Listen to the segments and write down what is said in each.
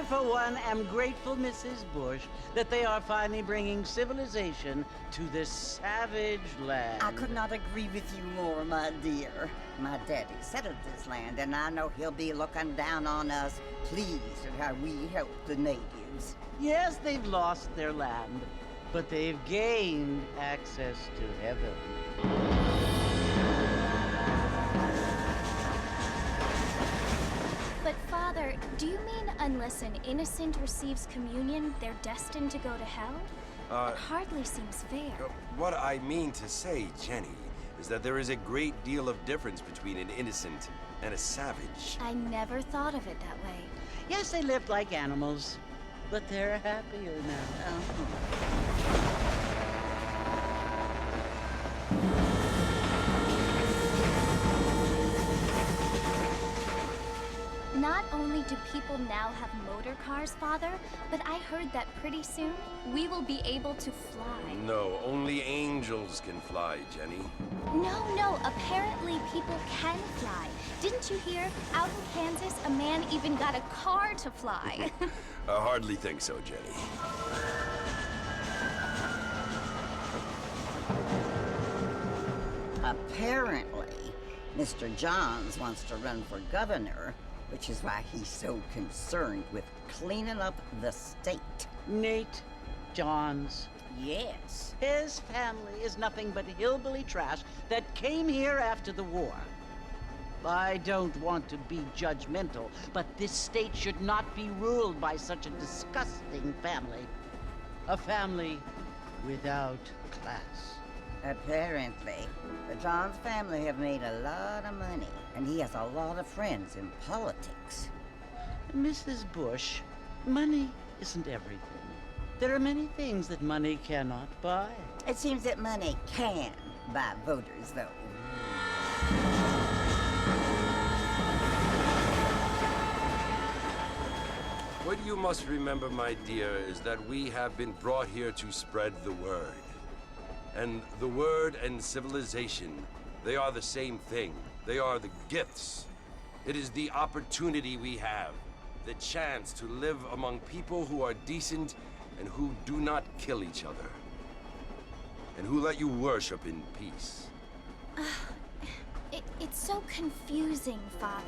For one, am grateful, Mrs. Bush, that they are finally bringing civilization to this savage land. I could not agree with you more, my dear. My daddy settled this land, and I know he'll be looking down on us, pleased at how we help the natives. Yes, they've lost their land, but they've gained access to heaven. But Father, do you mean unless an innocent receives communion, they're destined to go to hell? It hardly seems fair. What I mean to say, Jenny, is that there is a great deal of difference between an innocent and a savage. I never thought of it that way. Yes, they lived like animals, but they're happier now. Not only do people now have motor cars, Father, but I heard that pretty soon we will be able to fly. No, only angels can fly, Jenny. No, apparently people can fly. Didn't you hear? Out in Kansas, a man even got a car to fly. I hardly think so, Jenny. Apparently, Mr. Johns wants to run for governor, which is why he's so concerned with cleaning up the state. Nate Johns. Yes. His family is nothing but hillbilly trash that came here after the war. I don't want to be judgmental, but this state should not be ruled by such a disgusting family. A family without class. Apparently, the Johns family have made a lot of money, and he has a lot of friends in politics. Mrs. Bush, money isn't everything. There are many things that money cannot buy. It seems that money can buy voters, though. What you must remember, my dear, is that we have been brought here to spread the word. And the word and civilization, they are the same thing. They are the gifts. It is the opportunity we have, the chance to live among people who are decent and who do not kill each other, and who let you worship in peace. It's so confusing, Father.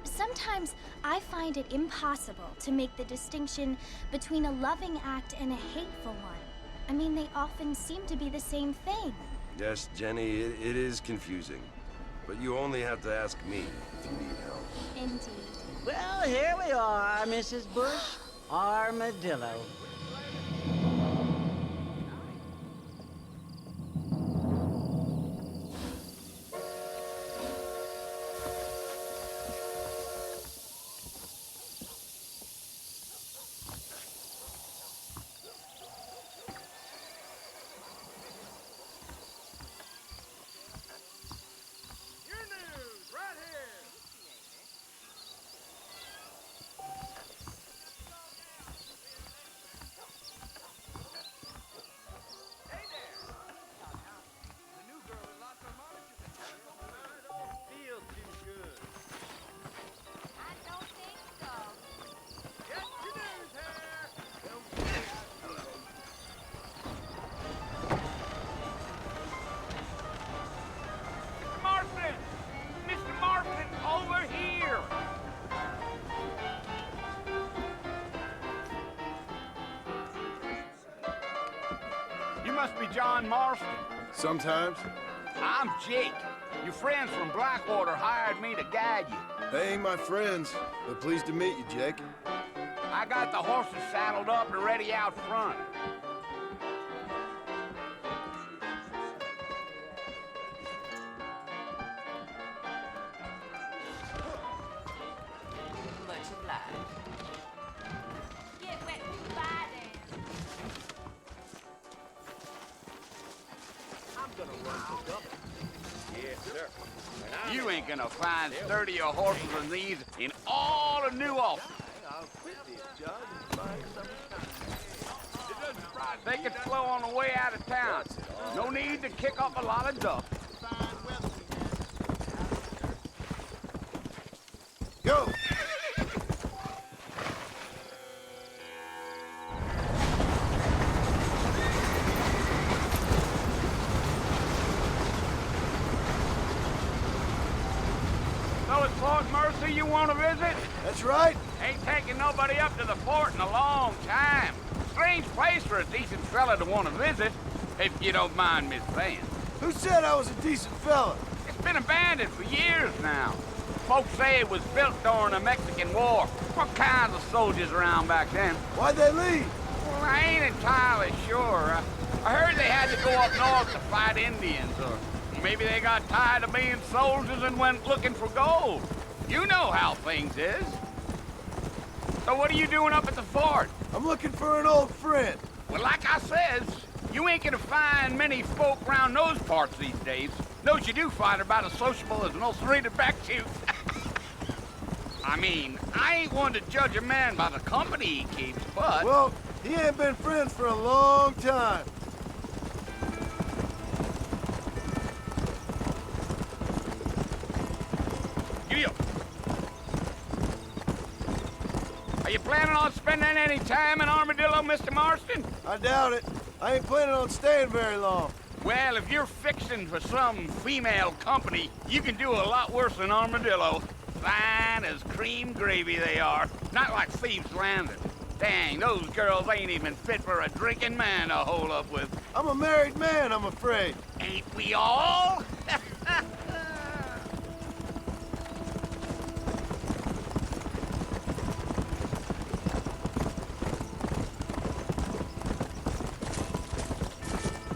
Sometimes I find it impossible to make the distinction between a loving act and a hateful one. I mean, they often seem to be the same thing. Yes, Jenny, it is confusing. But you only have to ask me if you need help. Indeed. Well, here we are, Mrs. Bush. Armadillo. You must be John Marston. Sometimes. I'm Jake. Your friends from Blackwater hired me to guide you. They ain't my friends, but pleased to meet you, Jake. I got the horses saddled up and ready out front. Much obliged. Get wet and buy them. I'm gonna run for governor. Yes, sir. You ain't gonna find sturdier horses than these in all of New Ulster. I'll quit this, Judge, and find something. They can flow on the way out of town. No need to kick up a lot of dust. Go! So it's Fort Mercy you want to visit? That's right. Ain't taking nobody up to the fort in a long time. Strange place for a decent fella to want to visit, if you don't mind me saying. Who said I was a decent fella? It's been abandoned for years now. Folks say it was built during the Mexican War. What kinds of soldiers around back then? Why'd they leave? Well, I ain't entirely sure. I heard they had to go up north to fight Indians, or maybe they got tired of being soldiers and went looking for gold. You know how things is. So what are you doing up at the fort? I'm looking for an old friend. Well, like I says, you ain't gonna find many folk round those parts these days. Those you do find are about as sociable as an ulcerated back tooth. I mean, I ain't one to judge a man by the company he keeps, but... Well, he ain't been friends for a long time. You. Are you planning on spending any time in Armadillo, Mr. Marston? I doubt it. I ain't planning on staying very long. Well, if you're fixing for some female company, you can do a lot worse than Armadillo. Fine as cream gravy they are. Not like Thieves' Landing. Dang, those girls ain't even fit for a drinking man to hole up with. I'm a married man, I'm afraid. Ain't we all?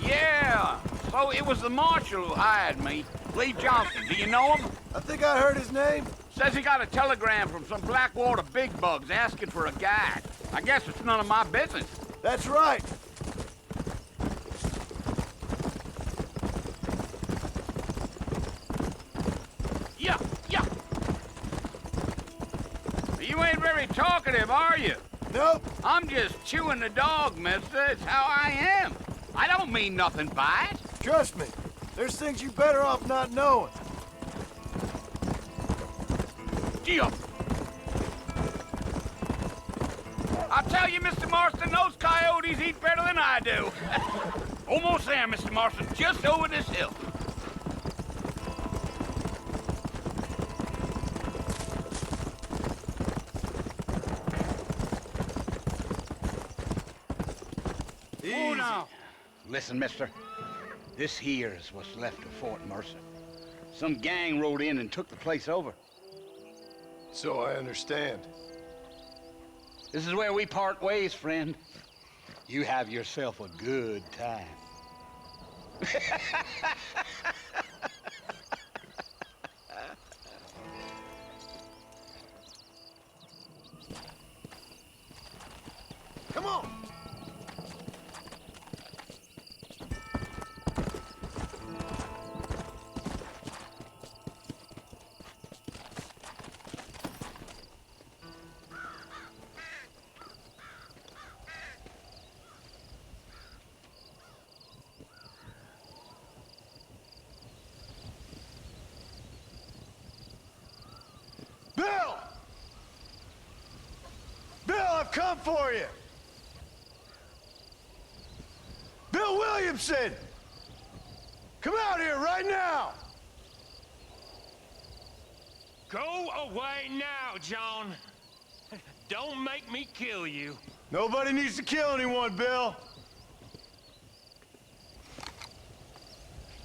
Yeah, so it was the marshal who hired me. Lee Johnson, do you know him? I think I heard his name. Says he got a telegram from some Blackwater big bugs asking for a guide. I guess it's none of my business. That's right. Yeah, yeah. You ain't very talkative, are you? Nope. I'm just chewing the dog, mister. It's how I am. I don't mean nothing by it. Trust me. There's things you better off not knowing. Yeah. I'll tell you, Mr. Marston, those coyotes eat better than I do. Almost there, Mr. Marston. Just over this hill. Oh, now. Listen, mister. This here is what's left of Fort Mercer. Some gang rode in and took the place over. So I understand. This is where we part ways, friend. You have yourself a good time. Come on! Bill! Bill, I've come for you! Bill Williamson! Come out here right now! Go away now, John. Don't make me kill you. Nobody needs to kill anyone, Bill.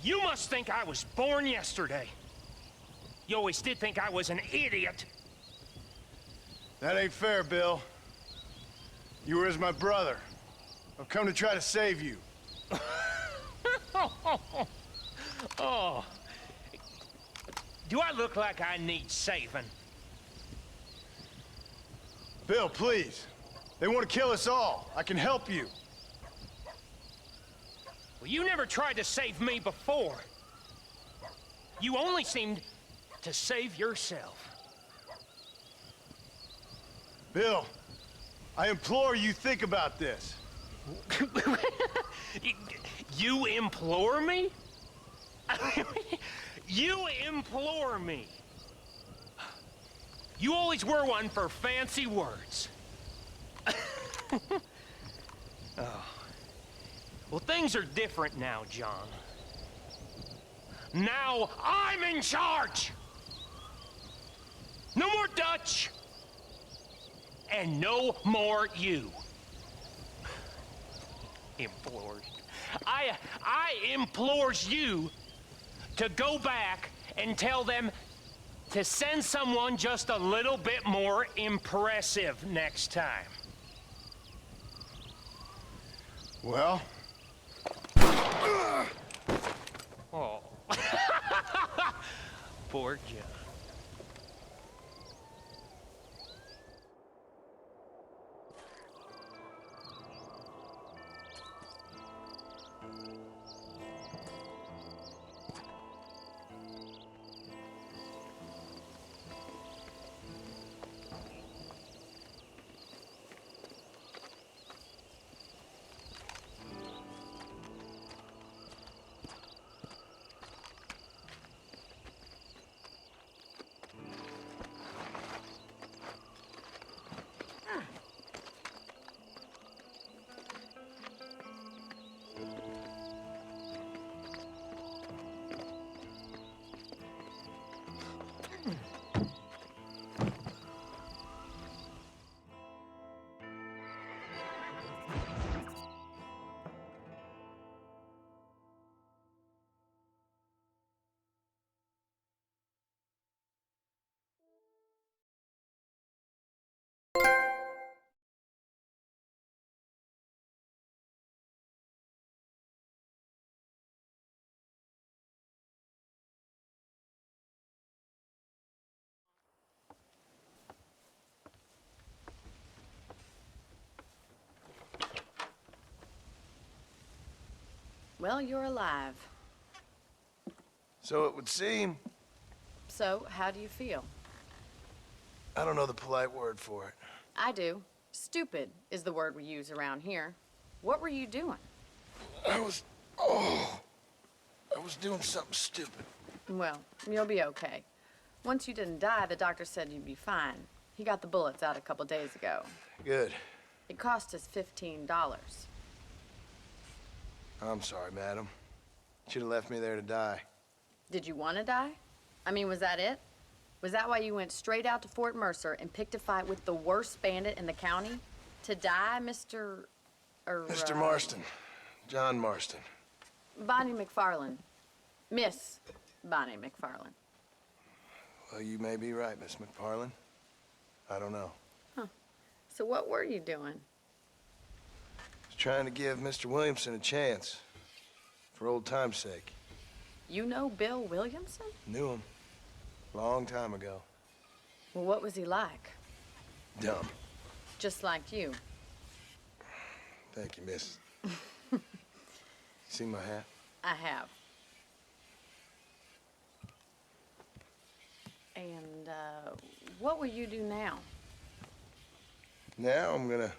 You must think I was born yesterday. You always did think I was an idiot. That ain't fair, Bill. You were as my brother. I've come to try to save you. Oh. Do I look like I need saving? Bill, please. They want to kill us all. I can help you. Well, you never tried to save me before. You only seemed to save yourself. Bill, I implore you think about this. You implore me? You implore me. You always were one for fancy words. Oh. Well, things are different now, John. Now I'm in charge! No more Dutch! And no more you. Implores. I implores you to go back and tell them to send someone just a little bit more impressive next time. Well? Oh. Poor John. Well, you're alive. So it would seem. So, how do you feel? I don't know the polite word for it. I do. Stupid is the word we use around here. What were you doing? I was doing something stupid. Well, you'll be okay. Once you didn't die, the doctor said you'd be fine. He got the bullets out a couple days ago. Good. It cost us $15. I'm sorry, madam. Should have left me there to die. Did you want to die? I mean, was that it? Was that why you went straight out to Fort Mercer and picked a fight with the worst bandit in the county? To die, Mr. Mr. Marston. John Marston. Bonnie McFarland. Miss Bonnie McFarland. Well, you may be right, Miss McFarland. I don't know. So what were you doing? I was trying to give Mr. Williamson a chance. For old time's sake. You know Bill Williamson? Knew him. Long time ago. Well, what was he like? Dumb. Just like you. Thank you, miss. You see my hat? I have. And, what will you do now? Now I'm gonna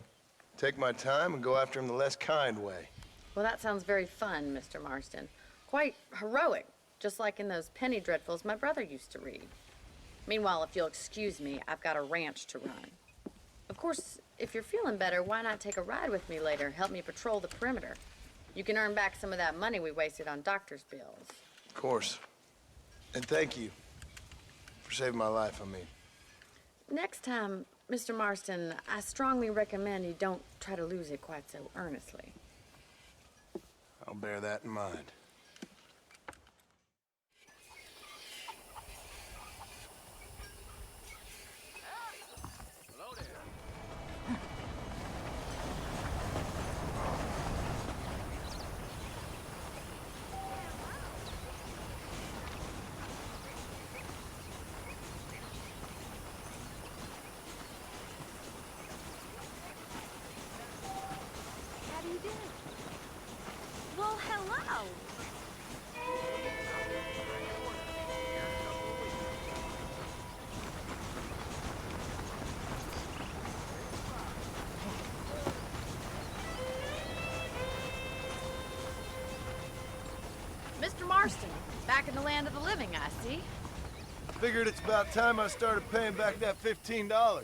take my time and go after him the less kind way. Well, that sounds very fun, Mr. Marston. Quite heroic, just like in those penny dreadfuls my brother used to read. Meanwhile, if you'll excuse me, I've got a ranch to run. Of course, if you're feeling better, why not take a ride with me later? Help me patrol the perimeter. You can earn back some of that money we wasted on doctor's bills. Of course. And thank you for saving my life, I mean. Next time, Mr. Marston, I strongly recommend you don't try to lose it quite so earnestly. I'll bear that in mind. How do you do? Well, hello. Mr. Marston, back in the land of the living, I see. I figured it's about time I started paying back that $15.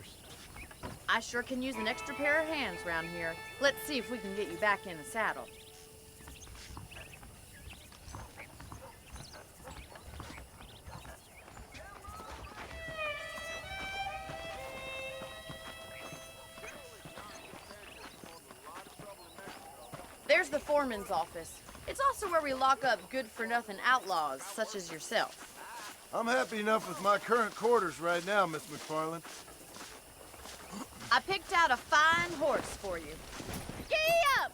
I sure can use an extra pair of hands around here. Let's see if we can get you back in the saddle. There's the foreman's office. It's also where we lock up good-for-nothing outlaws, such as yourself. I'm happy enough with my current quarters right now, Miss McFarland. I picked out a fine horse for you. Giddy up!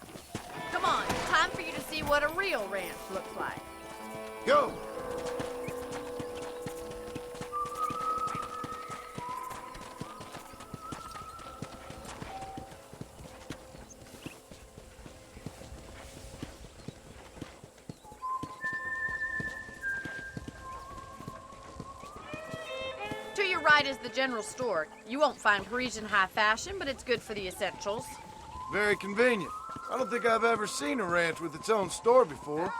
Come on, time for you to see what a real ranch looks like. Go! To your right is the general store. You won't find Parisian high fashion, but it's good for the essentials. Very convenient. I don't think I've ever seen a ranch with its own store before.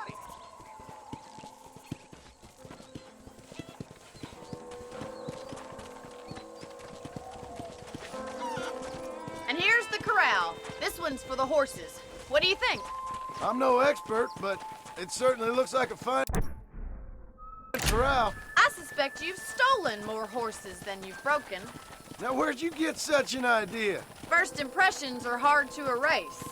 And here's the corral. This one's for the horses. What do you think? I'm no expert, but it certainly looks like a fine corral. I suspect you've stolen more horses than you've broken. Now, where'd you get such an idea? First impressions are hard to erase.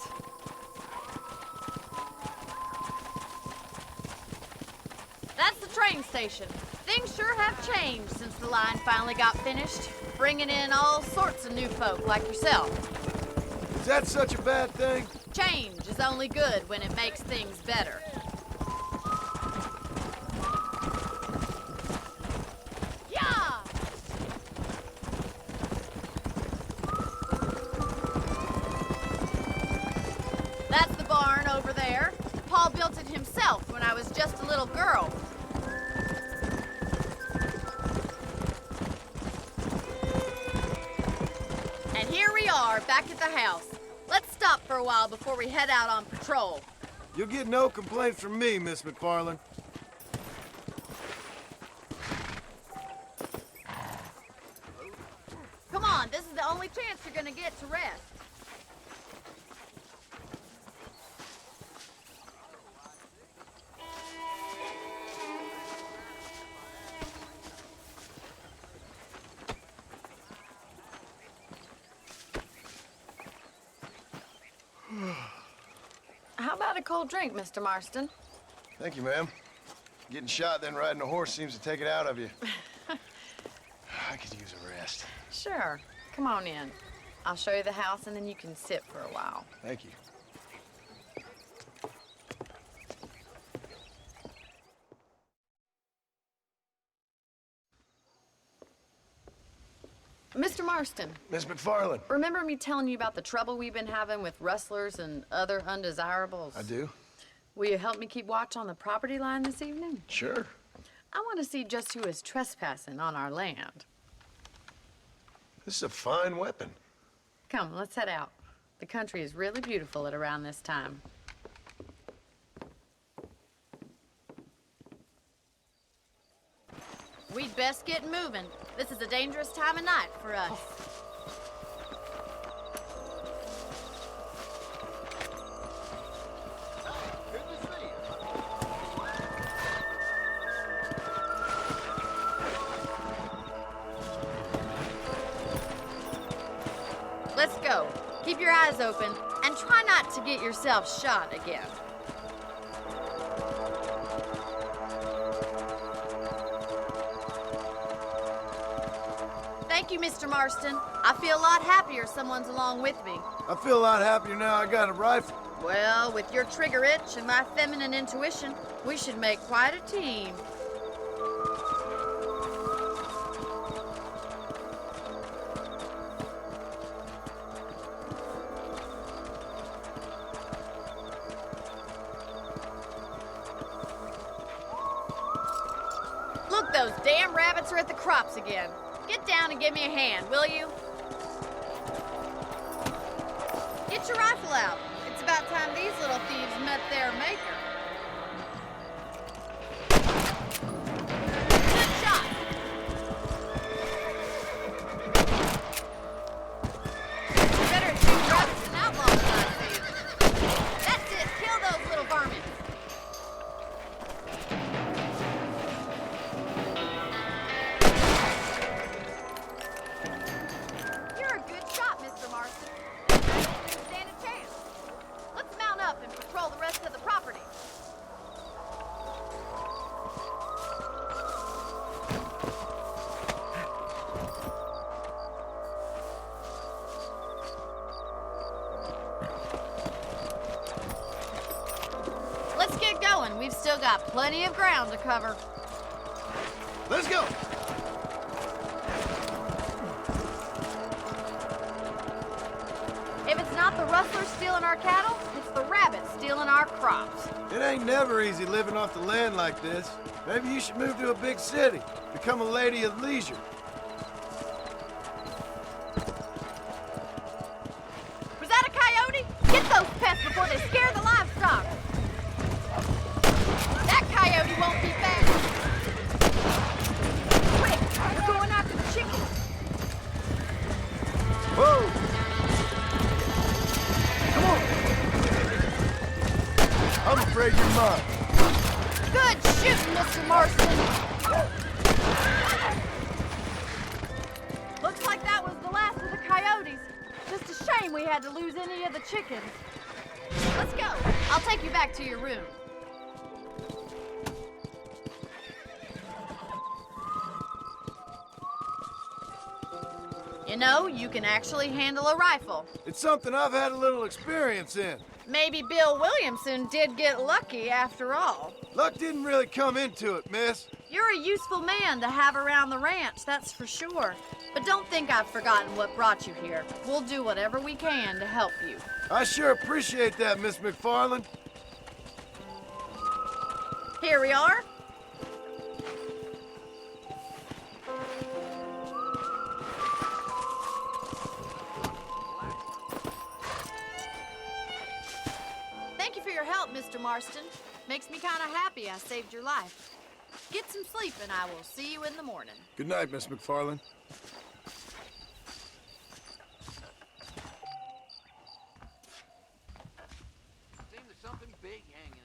That's the train station. Things sure have changed since the line finally got finished, bringing in all sorts of new folk like yourself. Is that such a bad thing? Change is only good when it makes things better. Yeah! That's the barn over there. Paul built it himself. myself when I was just a little girl. And here we are, back at the house. Let's stop for a while before we head out on patrol. You'll get no complaints from me, Miss McFarland. Come on, this is the only chance you're gonna get to rest. How about a cold drink, Mr. Marston? Thank you, ma'am. Getting shot, then riding a horse seems to take it out of you. I could use a rest. Sure. Come on in. I'll show you the house, and then you can sit for a while. Thank you. Mr. Marston, Miss McFarland. remember me telling you about the trouble we've been having with rustlers and other undesirables? I do? Will you help me keep watch on the property line this evening? Sure. I want to see just who is trespassing on our land. This is a fine weapon. Come, let's head out. The country is really beautiful at around this time. We'd best get moving. This is a dangerous time of night for us. Let's go. Keep your eyes open and try not to get yourself shot again. Thank you, Mr. Marston. I feel a lot happier someone's along with me. I feel a lot happier now I got a rifle. Well, with your trigger itch and my feminine intuition, we should make quite a team. Look, those damn rabbits are at the crops again. Get down and give me a hand, will you? Get your rifle out. It's about time these little thieves met their maker. Good shot. You're better at shooting rabbits than outlaws, I see. That's it. Kill those little varmints. You're a good shot, Mr. Marston. You stand a chance. Let's mount up and patrol the rest of the property. Let's get going. We've still got plenty of ground to cover. Let's go! If it's not the rustlers stealing our cattle, it's the rabbits stealing our crops. It ain't never easy living off the land like this. Maybe you should move to a big city. Become a lady of leisure. Was that a coyote? Get those pests before they scare the livestock. That coyote won't be back. Quick, we're going after the chickens. Whoa! I'm afraid you're mine. Good shooting, Mr. Marston. Looks like that was the last of the coyotes. Just a shame we had to lose any of the chickens. Let's go. I'll take you back to your room. You know, you can actually handle a rifle. It's something I've had a little experience in. Maybe Bill Williamson did get lucky after all. Luck didn't really come into it, miss. You're a useful man to have around the ranch, that's for sure. But don't think I've forgotten what brought you here. We'll do whatever we can to help you. I sure appreciate that, Miss McFarland. Here we are. Thank you for your help, Mr. Marston. Makes me kind of happy I saved your life. Get some sleep and I will see you in the morning. Good night, Miss McFarland. Seems there's something big hanging